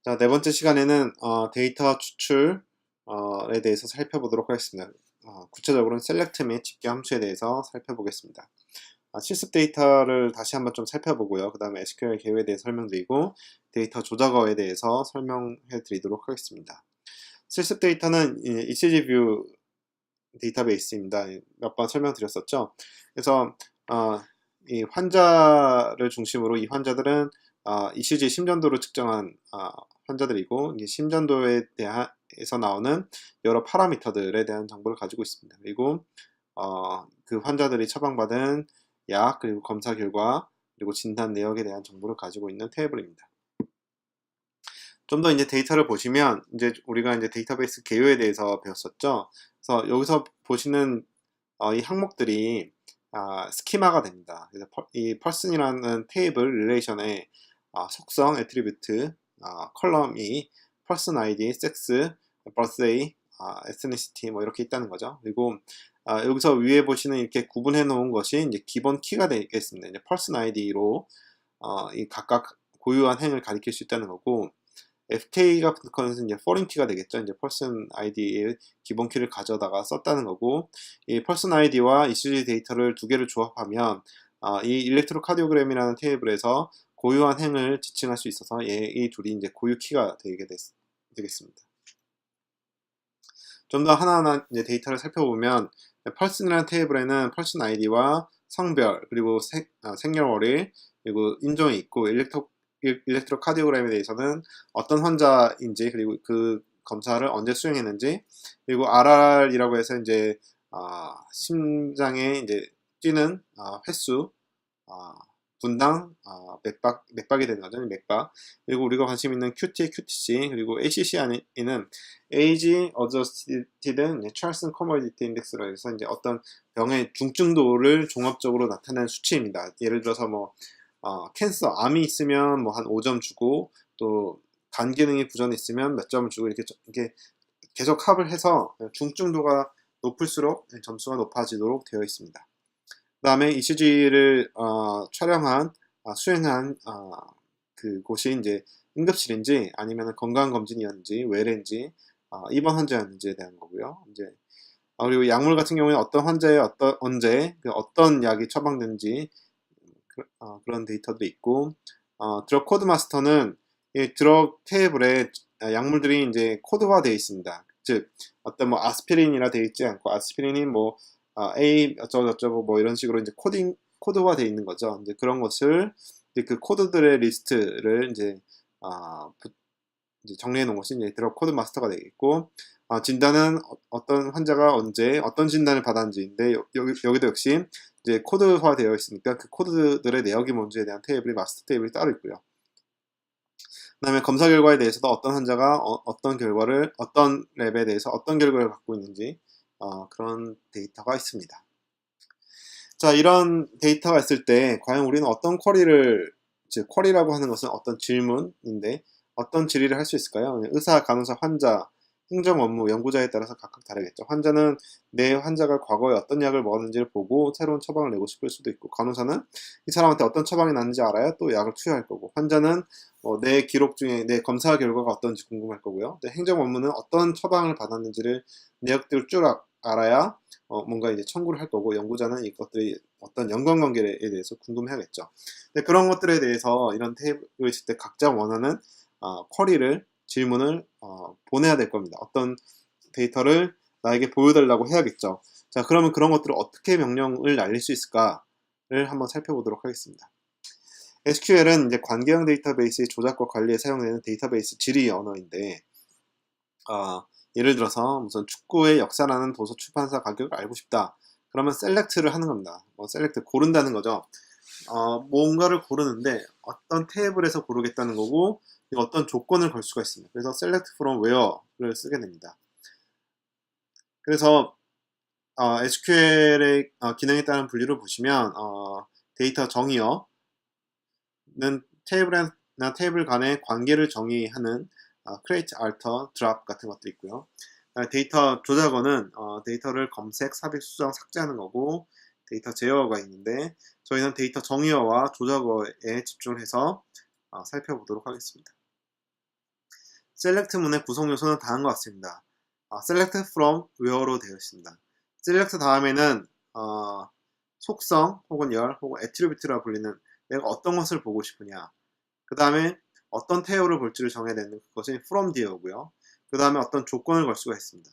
자, 네 번째 시간에는 데이터 추출에 대해서 살펴보도록 하겠습니다. 구체적으로는 셀렉트 및 집계 함수에 대해서 살펴보겠습니다. 실습 데이터를 다시 한번 좀 살펴보고요. 그 다음에 SQL 개요에 대해서 설명드리고 데이터 조작어에 대해서 설명해 드리도록 하겠습니다. 실습 데이터는 ECG 뷰 데이터베이스입니다. 몇 번 설명드렸었죠. 그래서 이 환자를 중심으로 이 환자들은 ECG 심전도를 측정한 환자들이고 이 심전도에 대해서 나오는 여러 파라미터들에 대한 정보를 가지고 있습니다. 그리고 그 환자들이 처방받은 약 그리고 검사 결과 그리고 진단 내역에 대한 정보를 가지고 있는 테이블입니다. 좀 더 이제 데이터를 보시면 이제 우리가 이제 데이터베이스 개요에 대해서 배웠었죠. 그래서 여기서 보시는 이 항목들이 스키마가 됩니다. 그래서 이 person이라는 테이블 릴레이션의 속성, 애트리뷰트, 컬럼이 person ID, sex, birthday, ethnicity 뭐 이렇게 있다는 거죠. 그리고 여기서 위에 보시는 이렇게 구분해 놓은 것이 이제 기본 키가 되겠습니다. 이제 person ID로 이 각각 고유한 행을 가리킬 수 있다는 거고 FK 같은 거는 이제 foreign 키가 되겠죠. 이제 person ID의 기본 키를 가져다가 썼다는 거고, 이 person ID와 ECG 데이터를 두 개를 조합하면 이 일렉트로카디오그램이라는 테이블에서 고유한 행을 지칭할 수 있어서 이 둘이 이제 고유 키가 되겠습니다. 좀 더 하나하나 이제 데이터를 살펴보면 person이라는 테이블에는 person ID와 성별 그리고 생년월일 그리고 인종이 있고 일렉트로카디오그램에 대해서는 어떤 환자인지 그리고 그 검사를 언제 수행했는지 그리고 RR이라고 해서 이제 심장에 이제 뛰는 횟수 분당 맥박이 되는 거죠. 맥박. 그리고 우리가 관심 있는 QT, QTC 그리고 ACC는 Age Adjusted Charleston Comorbidity Index라고 해서 이제 어떤 병의 중증도를 종합적으로 나타내는 수치입니다. 예를 들어서 뭐 캔서, 암이 있으면 뭐 한 5점 주고 또 간 기능이 부전이 있으면 몇 점을 주고 이렇게 계속 합을 해서 중증도가 높을수록 점수가 높아지도록 되어 있습니다. 그 다음에 ECG를 수행한 그곳이 이제 응급실인지 아니면 건강검진이었는지 외래인지 입원 환자였는지에 대한 거고요. 이제 그리고 약물 같은 경우에 어떤 환자에 언제 어떤 약이 처방된지 그런 데이터도 있고 드럭 코드 마스터는 이 드럭 테이블에 약물들이 이제 코드화되어 있습니다. 즉 어떤 뭐 아스피린이라 되어 있지 않고 아스피린이 뭐 A 어쩌고 뭐 이런 식으로 이제 코드화되어 있는 거죠. 이제 그런 것을 이제 그 코드들의 리스트를 이제 정리해 놓은 것이 이제 드럭 코드 마스터가 되겠고 진단은 어떤 환자가 언제 어떤 진단을 받았는지인데 여기도 역시 이제 코드화 되어 있으니까 그 코드들의 내역이 뭔지에 대한 테이블이 마스터 테이블이 따로 있고요. 그 다음에 검사 결과에 대해서도 어떤 환자가 어떤 랩에 대해서 어떤 결과를 갖고 있는지 그런 데이터가 있습니다. 자, 이런 데이터가 있을 때 과연 우리는 어떤 즉 쿼리라고 하는 것은 어떤 질문인데 어떤 질의를 할 수 있을까요? 의사, 간호사, 환자, 행정 업무, 연구자에 따라서 각각 다르겠죠. 환자는 내 환자가 과거에 어떤 약을 먹었는지를 보고 새로운 처방을 내고 싶을 수도 있고, 간호사는 이 사람한테 어떤 처방이 났는지 알아야 또 약을 투여할 거고, 환자는 내 기록 중에 내 검사 결과가 어떤지 궁금할 거고요. 행정 업무는 어떤 처방을 받았는지를 내역들을 쭉 알아야 뭔가 이제 청구를 할 거고, 연구자는 이것들이 어떤 연관관계에 대해서 궁금해하겠죠. 그런 것들에 대해서 이런 테이블을 있을 때 각자 원하는 질문을 보내야 될 겁니다. 어떤 데이터를 나에게 보여달라고 해야겠죠. 자, 그러면 그런 것들을 어떻게 명령을 날릴 수 있을까를 한번 살펴보도록 하겠습니다. SQL은 이제 관계형 데이터베이스의 조작과 관리에 사용되는 데이터베이스 질의 언어인데, 예를 들어서 무슨 축구의 역사라는 도서 출판사 가격을 알고 싶다. 그러면 셀렉트를 하는 겁니다. 셀렉트 고른다는 거죠. 뭔가를 고르는데 어떤 테이블에서 고르겠다는 거고 어떤 조건을 걸 수가 있습니다. 그래서 select from where를 쓰게 됩니다. 그래서 SQL의 기능에 따른 분류를 보시면 데이터 정의어는 테이블이나 테이블 간의 관계를 정의하는 create, alter, drop 같은 것도 있고요. 데이터 조작어는 데이터를 검색, 삽입, 수정, 삭제하는 거고 데이터 제어어가 있는데 저희는 데이터 정의어와 조작어에 집중을 해서 살펴보도록 하겠습니다. select 문의 구성 요소는 다음과 같습니다. select from where로 되어 있습니다. select 다음에는 속성 혹은 열 혹은 attribute라 불리는 내가 어떤 것을 보고 싶으냐, 그 다음에 어떤 태요를 볼지를 정해야 되는 것이 from 뒤에 오고요. 그 다음에 어떤 조건을 걸 수가 있습니다.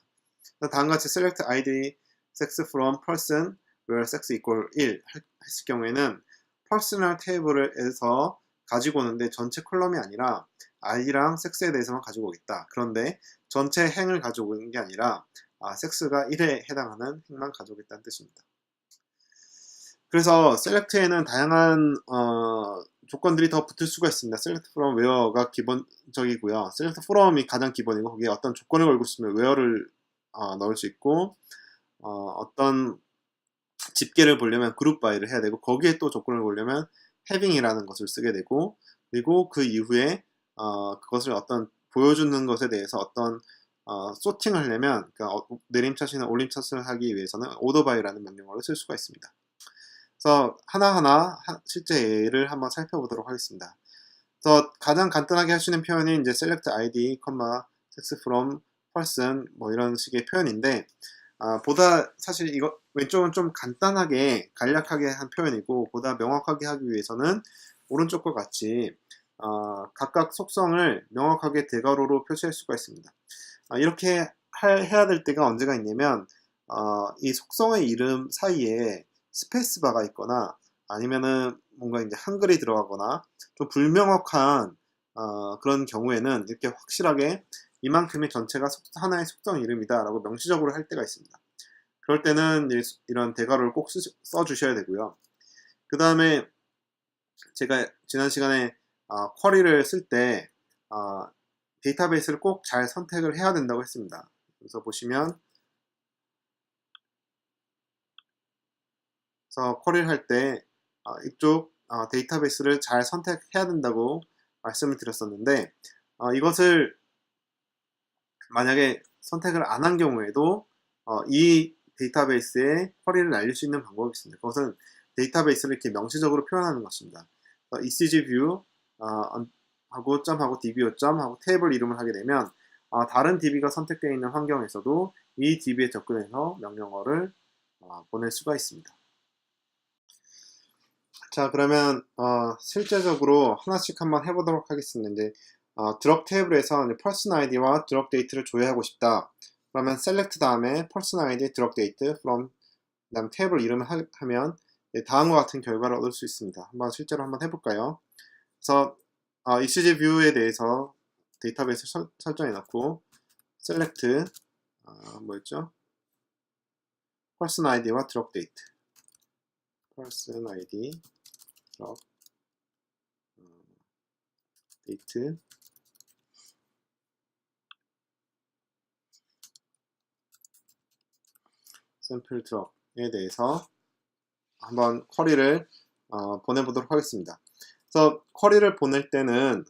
다음같이 select id sex from person where sex equal 1 했을 경우에는 personal 테이블에서 가지고 오는데 전체 컬럼이 아니라 id랑 섹스에 대해서만 가지고 오겠다. 그런데 전체 행을 가지고 오는 게 아니라 섹스가 1에 해당하는 행만 가져오겠다는 뜻입니다. 그래서 select에는 다양한 조건들이 더 붙을 수가 있습니다. select from where가 기본적이고요. select from이 가장 기본이고 거기에 어떤 조건을 걸고 있으면 where를 넣을 수 있고 어떤 집계를 보려면 group by를 해야 되고 거기에 또 조건을 보려면 having이라는 것을 쓰게 되고 그리고 그 이후에 그것을 어떤 보여주는 것에 대해서 어떤 소팅을 하려면 그러니까 내림차트나 올림차트를 하기 위해서는 order by라는 명령어를 쓸 수가 있습니다. 그래서 하나하나 실제 예를 한번 살펴보도록 하겠습니다. 그래서 가장 간단하게 할 수 있는 표현이 이제 select id, sex from person 뭐 이런 식의 표현인데 보다 사실 이거 왼쪽은 좀 간단하게 간략하게 한 표현이고 보다 명확하게 하기 위해서는 오른쪽과 같이 각각 속성을 명확하게 대괄호로 표시할 수가 있습니다. 이렇게 해야 될 때가 언제가 있냐면 이 속성의 이름 사이에 스페이스바가 있거나 아니면은 뭔가 이제 한글이 들어가거나 좀 불명확한 그런 경우에는 이렇게 확실하게 이만큼의 전체가 하나의 속성 이름이다 라고 명시적으로 할 때가 있습니다. 그럴 때는 이런 대괄호를 꼭 써주셔야 되고요. 그 다음에 제가 지난 시간에 쿼리를 쓸 때 데이터베이스를 꼭 잘 선택을 해야 된다고 했습니다. 그래서 보시면 그래서 쿼리를 할 때 이쪽 데이터베이스를 잘 선택해야 된다고 말씀을 드렸었는데 이것을 만약에 선택을 안 한 경우에도 이 데이터베이스에 쿼리를 날릴 수 있는 방법이 있습니다. 그것은 데이터베이스를 이렇게 명시적으로 표현하는 것입니다. ECG view 하고 점하고 DBO 점하고 테이블 이름을 하게 되면 다른 DB가 선택되어 있는 환경에서도 이 DB에 접근해서 명령어를 보낼 수가 있습니다. 자, 그러면 실제적으로 하나씩 한번 해보도록 하겠습니다. 이제 드럭 테이블에서 person id와 드럭 데이트를 조회하고 싶다. 그러면 select 다음에 person id 드럭 데이트 from 그다음 테이블 이름을 하면 다음과 같은 결과를 얻을 수 있습니다. 한번 실제로 한번 해볼까요? 그래서 ECG view에 대해서 데이터베이스 설정해 놓고 select 뭐였죠? person id와 드럭 데이트 person id 드럭 데이트 샘플 드럭에 대해서 한번 쿼리를 보내보도록 하겠습니다. 그래서 쿼리를 보낼 때는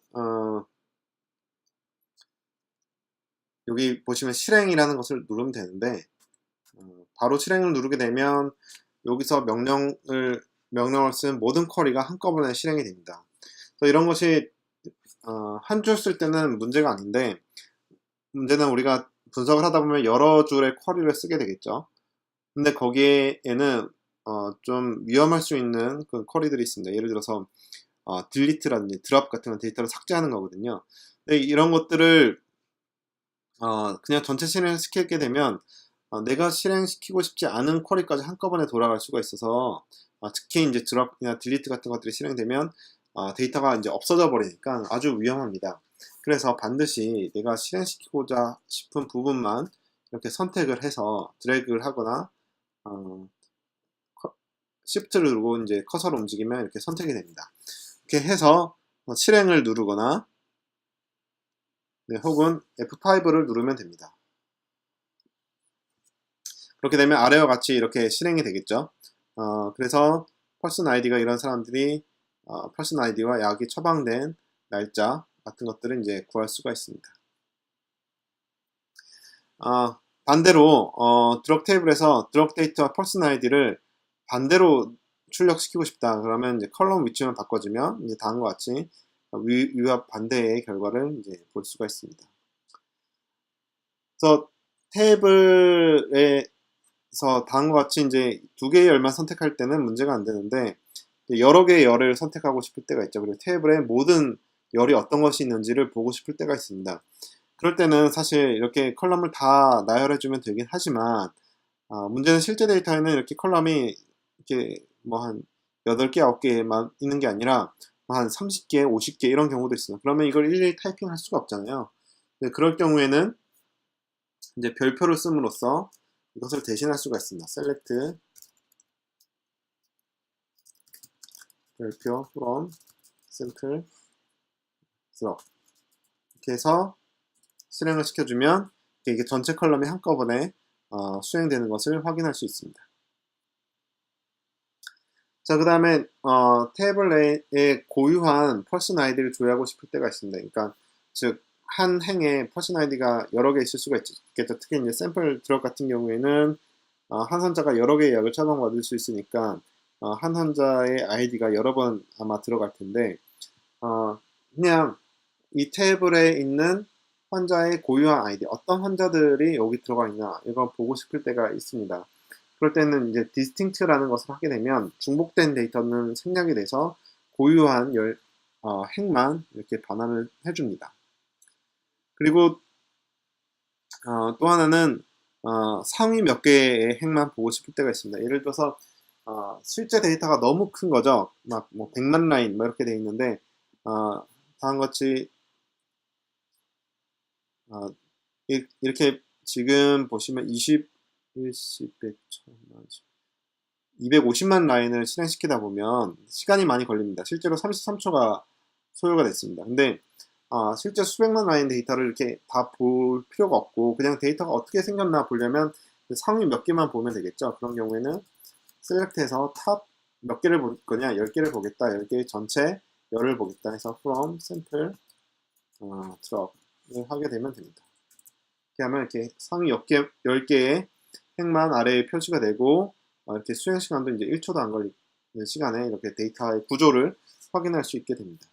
여기 보시면 실행이라는 것을 누르면 되는데 바로 실행을 누르게 되면 여기서 명령을 쓴 모든 쿼리가 한꺼번에 실행이 됩니다. 그래서 이런 것이 한 줄 쓸 때는 문제가 아닌데 문제는 우리가 분석을 하다 보면 여러 줄의 쿼리를 쓰게 되겠죠. 근데 거기에는 좀 위험할 수 있는 그 쿼리들이 있습니다. 예를 들어서 delete라든지 drop 같은 데이터를 삭제하는 거거든요. 근데 이런 것들을 그냥 전체 실행을 시키게 되면 내가 실행시키고 싶지 않은 쿼리까지 한꺼번에 돌아갈 수가 있어서 특히 이제 drop이나 delete 같은 것들이 실행되면 데이터가 이제 없어져 버리니까 아주 위험합니다. 그래서 반드시 내가 실행시키고자 싶은 부분만 이렇게 선택을 해서 드래그를 하거나 Shift를 누르고 이제 커서를 움직이면 이렇게 선택이 됩니다. 이렇게 해서 실행을 누르거나 혹은 F5를 누르면 됩니다. 그렇게 되면 아래와 같이 이렇게 실행이 되겠죠. 그래서 person id가 이런 사람들이 person id와 약이 처방된 날짜 같은 것들을 이제 구할 수가 있습니다. 반대로 드럭 테이블에서 드럭 데이터와 person id를 반대로 출력시키고 싶다. 그러면 이제 컬럼 위치만 바꿔주면 이제 다음과 같이 위와 반대의 결과를 이제 볼 수가 있습니다. 그래서 테이블에서 다음과 같이 이제 두 개의 열만 선택할 때는 문제가 안 되는데 여러 개의 열을 선택하고 싶을 때가 있죠. 그리고 테이블에 모든 열이 어떤 것이 있는지를 보고 싶을 때가 있습니다. 그럴 때는 사실 이렇게 컬럼을 다 나열해주면 되긴 하지만 문제는 실제 데이터에는 이렇게 컬럼이 이렇게 뭐 한 8개, 9개만 있는 게 아니라 한 30개, 50개 이런 경우도 있습니다. 그러면 이걸 일일이 타이핑할 수가 없잖아요. 그럴 경우에는 이제 별표를 씀으로써 이것을 대신할 수가 있습니다. select 별표 from sample drop 이렇게 해서 실행을 시켜주면 이게 전체 컬럼이 한꺼번에 수행되는 것을 확인할 수 있습니다. 자, 그 다음에 테이블에 고유한 퍼슨 아이디를 조회하고 싶을 때가 있습니다. 그러니까 즉 한 행에 퍼슨 아이디가 여러 개 있을 수가 있겠죠. 특히 이제 샘플 드롭 같은 경우에는 한 환자가 여러 개의 약을 처방받을 수 있으니까 한 환자의 아이디가 여러 번 아마 들어갈 텐데 그냥 이 테이블에 있는 환자의 고유한 아이디, 어떤 환자들이 여기 들어가 있나 이걸 보고 싶을 때가 있습니다. 그럴 때는 이제 distinct라는 것을 하게 되면 중복된 데이터는 생략이 돼서 고유한 행만 이렇게 반환을 해줍니다. 그리고 또 하나는 상위 몇 개의 행만 보고 싶을 때가 있습니다. 예를 들어서 실제 데이터가 너무 큰 거죠. 막 뭐 100만 라인 뭐 이렇게 돼 있는데 다음과 같이 이렇게 지금 보시면 20, 10, 100, 1000만, 250만 라인을 실행시키다 보면 시간이 많이 걸립니다. 실제로 33초가 소요가 됐습니다. 근데 실제 수백만 라인 데이터를 이렇게 다 볼 필요가 없고 그냥 데이터가 어떻게 생겼나 보려면 상위 몇 개만 보면 되겠죠. 그런 경우에는 셀렉트해서 탑 몇 개를 볼 거냐, 10개를 보겠다, 10개 전체 열을 보겠다 해서 from sample drop을 하게 되면 됩니다. 이렇게 하면 이렇게 상위 10개의 행만 아래에 표시가 되고 이렇게 수행 시간도 이제 1초도 안 걸리는 시간에 이렇게 데이터의 구조를 확인할 수 있게 됩니다.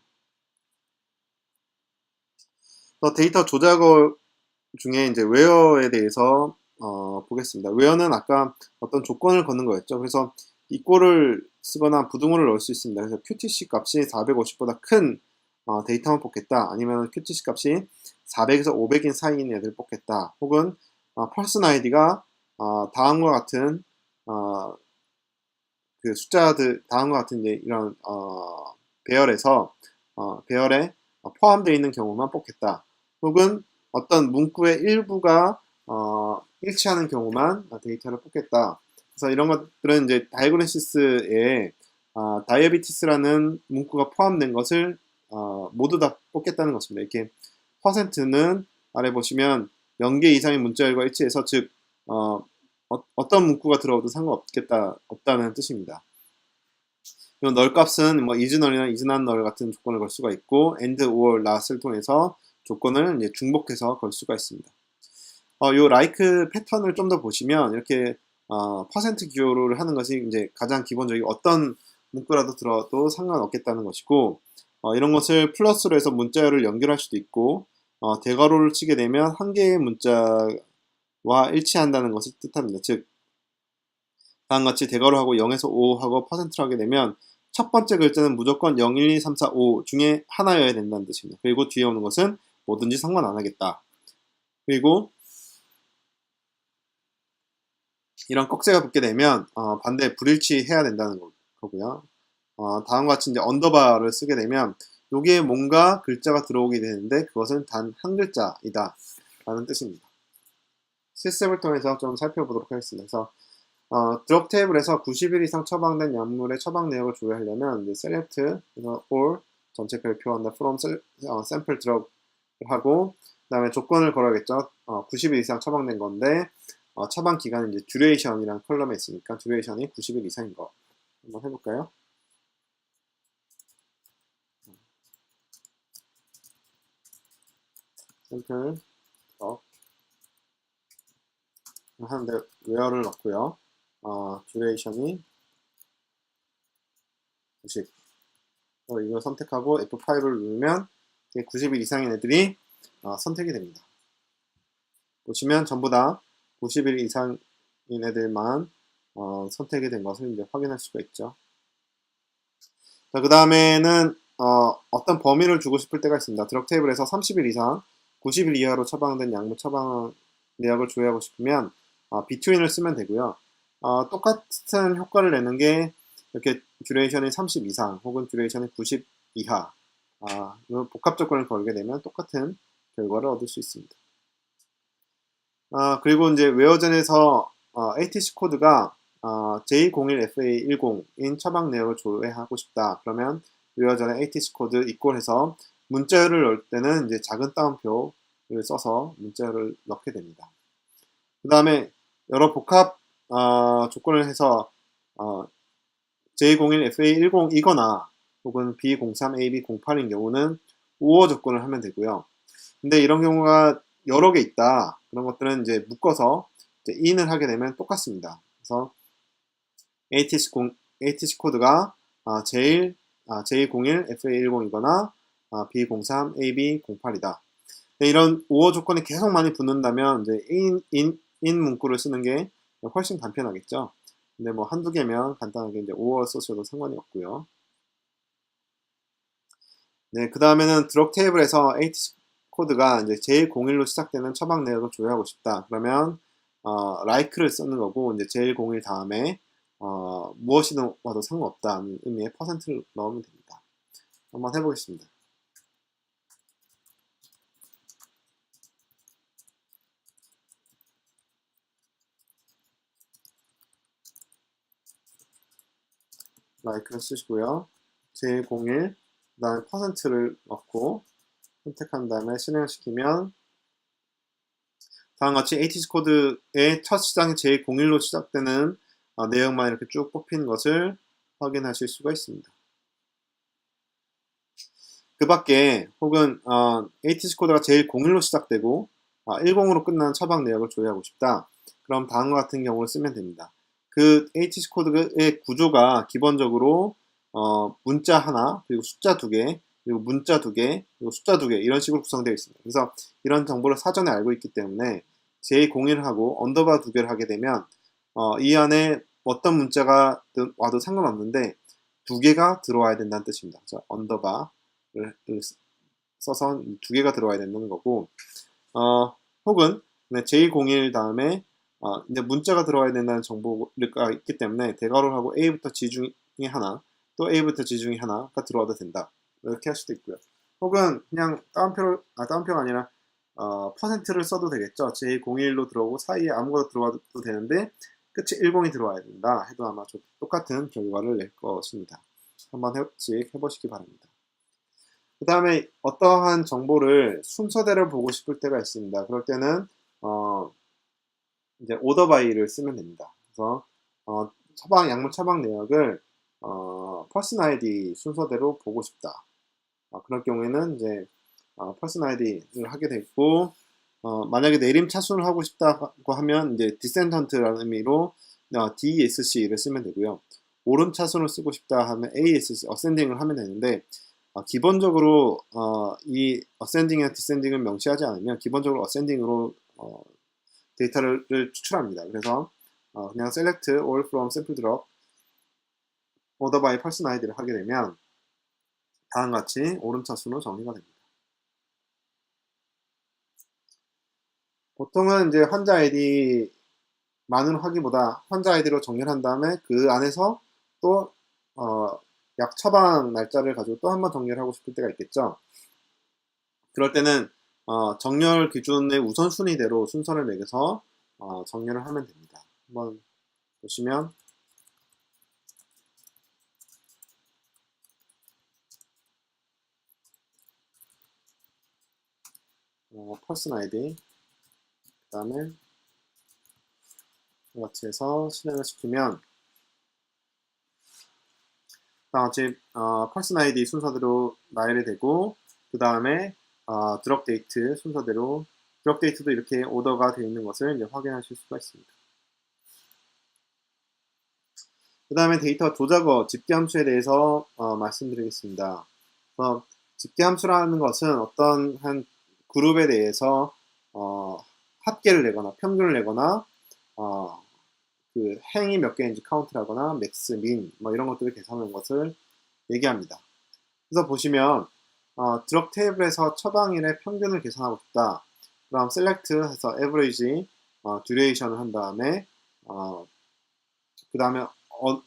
데이터 조작어 중에 이제 웨어에 대해서 보겠습니다. 웨어는 아까 어떤 조건을 거는 거였죠. 그래서 이꼴을 쓰거나 부등호를 넣을 수 있습니다. 그래서 QTC 값이 450보다 큰 데이터만 뽑겠다. 아니면 QTC 값이 400에서 500인 사이인 애들 뽑겠다. 혹은 퍼슨 아이디가 다음과 같은 그 숫자들 다음과 같은 이제 이런 배열에서 배열에 포함되어 있는 경우만 뽑겠다. 혹은 어떤 문구의 일부가 일치하는 경우만 데이터를 뽑겠다. 그래서 이런 것들은 이제 다이그노시스에 다이어비티스라는 문구가 포함된 것을 모두 다 뽑겠다는 것입니다. 이렇게 퍼센트는 아래 보시면 0개 이상의 문자열과 일치해서 즉 어떤 문구가 들어오도 없다는 뜻입니다. 널 값은 뭐 is null이나 is not null 같은 조건을 걸 수가 있고 and or not을 통해서 조건을 이제 중복해서 걸 수가 있습니다. 요 like 패턴을 좀 더 보시면 이렇게 퍼센트 기호를 하는 것이 이제 가장 기본적인 어떤 문구라도 들어도 상관없겠다는 것이고 이런 것을 플러스로 해서 문자열을 연결할 수도 있고 대괄호를 치게 되면 한 개의 문자와 일치한다는 것을 뜻합니다. 즉 다음같이 대괄호하고 0에서 5하고 퍼센트를 하게 되면 첫 번째 글자는 무조건 0, 1, 2, 3, 4, 5 중에 하나여야 된다는 뜻입니다. 그리고 뒤에 오는 것은 뭐든지 상관 안 하겠다. 그리고 이런 꺽쇠가 붙게 되면 반대 불일치해야 된다는 거고요. 다음과 같이 이제 언더바를 쓰게 되면 여기에 뭔가 글자가 들어오게 되는데 그것은 단 한 글자이다 라는 뜻입니다. 실습을 통해서 좀 살펴보도록 하겠습니다. 그래서 드롭 테이블에서 90일 이상 처방된 약물의 처방 내역을 조회하려면 이제 select, all 전체 별표한다 from sample drop 하고 그 다음에 조건을 걸어야겠죠. 90일 이상 처방된 건데 처방 기간은 이제 duration이라는 컬럼에 있으니까 duration이 90일 이상인 거 한번 해볼까요? sample drop 하는데 where를 넣고요. duration이 90 이걸 선택하고 F5를 누르면 90일 이상인 애들이 선택이 됩니다. 보시면 전부 다 90일 이상인 애들만 선택이 된 것을 이제 확인할 수가 있죠. 자, 그 다음에는 어떤 범위를 주고 싶을 때가 있습니다. 드럭 테이블에서 30일 이상, 90일 이하로 처방된 약물 처방 내역을 조회하고 싶으면 between을 쓰면 되고요. 똑같은 효과를 내는 게 이렇게 듀레이션이 30 이상 혹은 듀레이션이 90 이하 복합 조건을 걸게 되면 똑같은 결과를 얻을 수 있습니다. 그리고 이제 웨어전에서 ATC 코드가 J01FA10인 처방 내역을 조회하고 싶다. 그러면 웨어전에 ATC 코드 이꼴해서 문자열을 넣을 때는 이제 작은 따옴표를 써서 문자열을 넣게 됩니다. 그 다음에 여러 복합 조건을 해서 J01FA10이거나 혹은 B03AB08인 경우는 우어 조건을 하면 되고요. 근데 이런 경우가 여러 개 있다. 그런 것들은 이제 묶어서 이제 in을 하게 되면 똑같습니다. 그래서 ATC 코드가 J01FA10이거나 B03AB08이다. 이런 우어 조건이 계속 많이 붙는다면 이제 in 문구를 쓰는 게 훨씬 간편하겠죠. 근데 뭐 한두 개면 간단하게 이제 5월 쓰셔도 상관이 없고요. 네, 그 다음에는 드럭 테이블에서 ATC 코드가 이제 J01로 시작되는 처방 내역을 조회하고 싶다. 그러면 like를 쓰는 거고 이제 J01 다음에 무엇이든 와도 상관없다는 의미의 퍼센트를 넣으면 됩니다. 한번 해보겠습니다. like를 쓰시고요. J01 그 다음에 퍼센트를 넣고 선택한 다음에 실행을 시키면 다음과 같이 ATC 코드의 첫 시장이 J01로 시작되는 내용만 이렇게 쭉 뽑힌 것을 확인하실 수가 있습니다. 그 밖에 혹은 ATC 코드가 J01로 시작되고 10으로 끝나는 처방 내역을 조회하고 싶다. 그럼 다음과 같은 경우를 쓰면 됩니다. 그 ATC 코드의 구조가 기본적으로 문자 하나, 그리고 숫자 2개, 그리고 문자 2개, 그리고 숫자 2개 이런 식으로 구성되어 있습니다. 그래서 이런 정보를 사전에 알고 있기 때문에 J01을 하고 언더바 2개를 하게 되면 이 안에 어떤 문자가 와도 상관없는데 2개가 들어와야 된다는 뜻입니다. 그래서 언더바를 써서 2개가 들어와야 된다는 거고 혹은 J01 다음에 이제 문자가 들어와야 된다는 정보가 있기 때문에 대괄호를 하고 A부터 G 중에 하나 또 A부터 G 중에 하나가 들어와도 된다. 이렇게 할 수도 있고요. 혹은 그냥 따옴표가 아니라 퍼센트를 써도 되겠죠. J01로 들어오고 사이에 아무거나 들어와도 되는데 끝에 10이 들어와야 된다 해도 아마 똑같은 결과를 낼 것입니다. 한번 해보시기 바랍니다. 그 다음에 어떠한 정보를 순서대로 보고 싶을 때가 있습니다. 그럴 때는 이제 오더 바이를 쓰면 됩니다. 그래서 약물 처방 내역을 퍼슨 아이디 순서대로 보고 싶다. 그럴 경우에는 이제 퍼슨 아이디를 하게 되고 만약에 내림 차순을 하고 싶다고 하면 이제 디센던트라는 의미로 DESC를 쓰면 되고요. 오름 차순을 쓰고 싶다 하면 ASC, 어센딩을 하면 되는데 기본적으로 이 어센딩이나 디센딩을 명시하지 않으면 기본적으로 어센딩으로 데이터를 추출합니다. 그래서 그냥 select all from sample drop order by person id를 하게 되면 다음과 같이 오름차순으로 정리가 됩니다. 보통은 이제 환자 아이디만으로 하기보다 환자 아이디로 정렬한 다음에 그 안에서 또 약 처방 날짜를 가지고 또 한 번 정렬하고 싶을 때가 있겠죠. 그럴 때는 정렬 기준의 우선순위대로 순서를 매겨서 정렬을 하면 됩니다. 한번 보시면 퍼슨 아이디 그 다음에 같이 해서 실행을 시키면 다음같이 퍼슨 아이디 순서대로 나열이 되고 그 다음에 드럭 데이트 순서대로 드럭 데이트도 이렇게 오더가 되어 있는 것을 이제 확인하실 수가 있습니다. 그 다음에 데이터 조작어 집계함수에 대해서 말씀드리겠습니다. 집계함수라는 것은 어떤 한 그룹에 대해서 합계를 내거나 평균을 내거나 그 행이 몇 개인지 카운트를 하거나 맥스, 민 뭐 이런 것들을 계산하는 것을 얘기합니다. 그래서 보시면 드럭 테이블에서 처방일의 평균을 계산하고 싶다. 그럼 select 해서 average duration을 한 다음에 그 다음에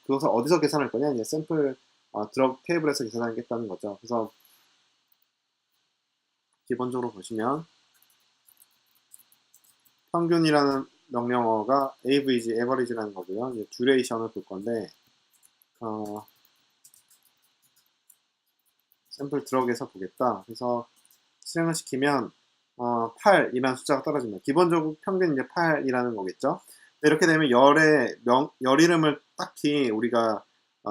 그것을 어디서 계산할 거냐? 이제 샘플 드럭 테이블에서 계산하겠다는 거죠. 그래서 기본적으로 보시면 평균이라는 명령어가 average라는 거고요. 이제 duration을 볼 건데 샘플 드럭에서 보겠다. 그래서 실행을 시키면 8이라는 숫자가 떨어집니다. 기본적으로 평균이 이제 8이라는 거겠죠. 이렇게 되면 열 이름을 딱히 우리가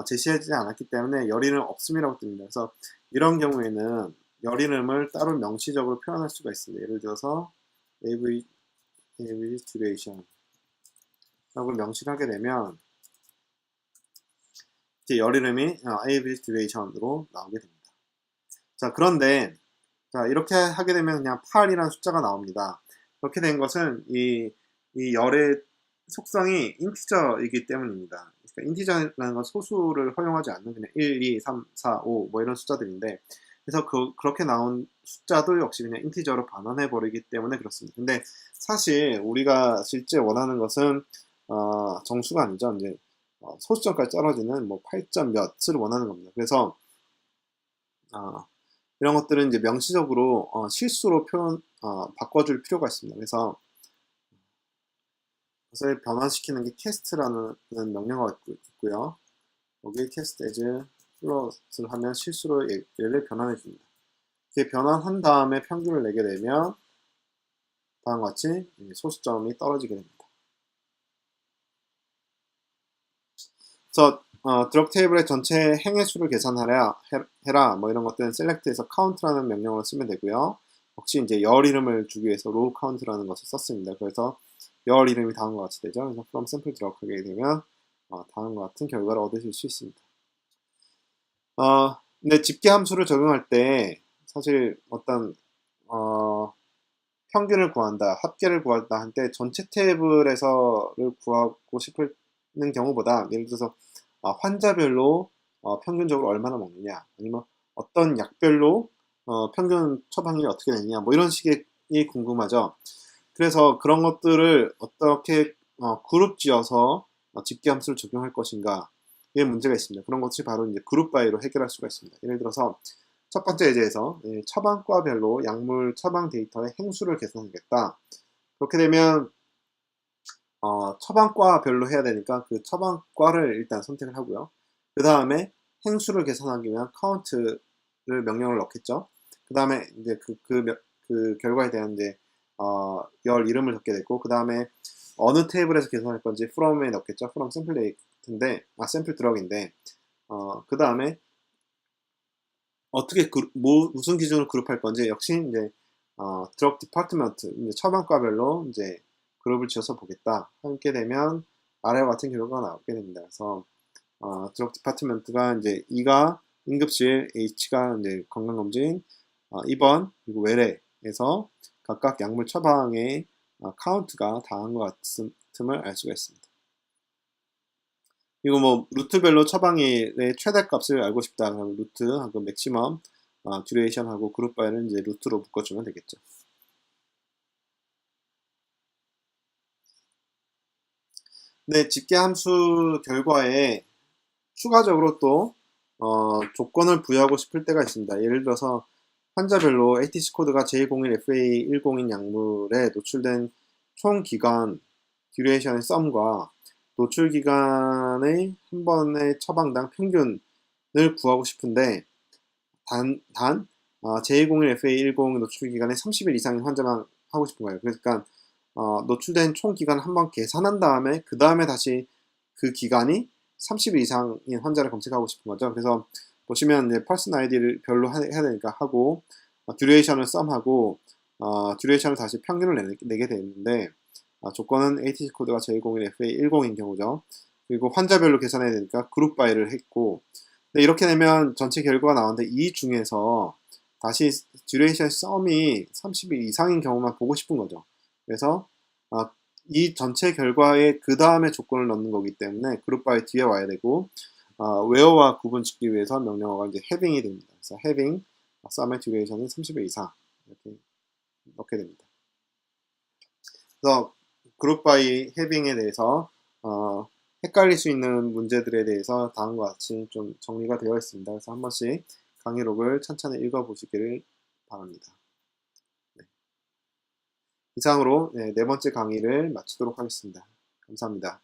제시하지 않았기 때문에 열 이름 없음이라고 뜹니다. 그래서 이런 경우에는 열 이름을 따로 명시적으로 표현할 수가 있습니다. 예를 들어서 average duration 라고 명시를 하게 되면 이제 열 이름이 average duration으로 나오게 됩니다. 자, 그런데 자, 이렇게 하게 되면 그냥 8이라는 숫자가 나옵니다. 그렇게 된 것은 이 열의 속성이 인티저이기 때문입니다. 그러니까 인티저라는 건 소수를 허용하지 않는 그냥 1, 2, 3, 4, 5 뭐 이런 숫자들인데 그래서 그렇게 나온 숫자도 역시 그냥 인티저로 반환해 버리기 때문에 그렇습니다. 근데 사실 우리가 실제 원하는 것은 정수가 아니죠. 이제 소수점까지 떨어지는 뭐 8점 몇을 원하는 겁니다. 그래서 이런 것들은 이제 명시적으로 실수로 바꿔줄 필요가 있습니다. 그래서 그것을 변환시키는 게 cast라는 명령어가 있고요. 여기 cast as float을 하면 실수로 얘를 변환해 줍니다. 이렇게 변환한 다음에 평균을 내게 되면 다음과 같이 소수점이 떨어지게 됩니다. 그래서 드럭 테이블의 전체 행의 수를 해라 뭐 이런 것들은 select에서 count라는 명령어를 쓰면 되고요. 역시 이제 열 이름을 주기 위해서 row count라는 것을 썼습니다. 그래서 열 이름이 다음과 같이 되죠. 그래서 from sample drug 하게 되면 다음과 같은 결과를 얻으실 수 있습니다. 근데 집계 함수를 적용할 때 사실 어떤 평균을 구한다, 합계를 구한다 할 때 전체 테이블에서를 구하고 싶은 경우보다 예를 들어서 환자별로 평균적으로 얼마나 먹느냐 아니면 어떤 약별로 평균 처방률이 어떻게 되느냐 뭐 이런 식이 궁금하죠. 그래서 그런 것들을 어떻게 그룹 지어서 집계 함수를 적용할 것인가 에 문제가 있습니다. 그런 것이 바로 이제 그룹 바이로 해결할 수가 있습니다. 예를 들어서 첫 번째 예제에서 처방과별로 약물 처방 데이터의 행수를 계산하겠다. 그렇게 되면 처방과별로 해야 되니까 그 처방과를 일단 선택을 하고요. 그 다음에 행수를 계산하기 위한 카운트를 명령을 넣겠죠. 그 다음에 이제 그 결과에 대한 이제 열 이름을 적게 되고 그 다음에 어느 테이블에서 계산할 건지 from에 넣겠죠. from sample date인데 sample drug인데 그 다음에 어떻게 무슨 기준으로 그룹할 건지 역시 이제 drug department 이제 처방과별로 이제 그룹을 지어서 보겠다 하게 되면 아래와 같은 결과가 나오게 됩니다. 그래서 drug department가 이제 E가 응급실, H가 이제 건강검진, 2번 그리고 외래에서 각각 약물 처방의 카운트가 다한 것 같음을 알 수가 있습니다. 그리고 뭐 루트별로 처방일의 최대값을 알고 싶다 그러면 루트하고 맥시멈 듀레이션하고 그룹 바이는 이제 루트로 묶어주면 되겠죠. 네, 집계 함수 결과에 추가적으로 또 조건을 부여하고 싶을 때가 있습니다. 예를 들어서 환자별로 ATC 코드가 J01 FA101 약물에 노출된 총 기간 듀레이션의 썸과 노출 기간의 한 번의 처방당 평균을 구하고 싶은데 단 J01 FA10 노출 기간의 30일 이상인 환자만 하고 싶은 거예요. 그러니까 노출된 총 기간 한번 계산한 다음에 그 다음에 다시 그 기간이 30일 이상인 환자를 검색하고 싶은 거죠. 그래서 보시면 이제 퍼슨 아이디를 별로 해야 되니까 하고 듀레이션을 썸하고 듀레이션을 다시 평균을 내게 되는데 조건은 ATC 코드가 J01 FA10인 경우죠. 그리고 환자별로 계산해야 되니까 그룹 바이를 했고 이렇게 되면 전체 결과가 나오는데 이 중에서 다시 듀레이션 썸이 30일 이상인 경우만 보고 싶은 거죠. 그래서 이 전체 결과에 그 다음에 조건을 넣는 거기 때문에 그룹 바이 뒤에 와야 되고, where와 구분짓기 위해서 명령어가 이제 having이 됩니다. 그래서 having summer duration은 30일 이상 이렇게 넣게 됩니다. 그래서 그룹 바이 having에 대해서 헷갈릴 수 있는 문제들에 대해서 다음과 같이 좀 정리가 되어 있습니다. 그래서 한 번씩 강의록을 천천히 읽어보시기를 바랍니다. 네. 이상으로 네 번째 강의를 마치도록 하겠습니다. 감사합니다.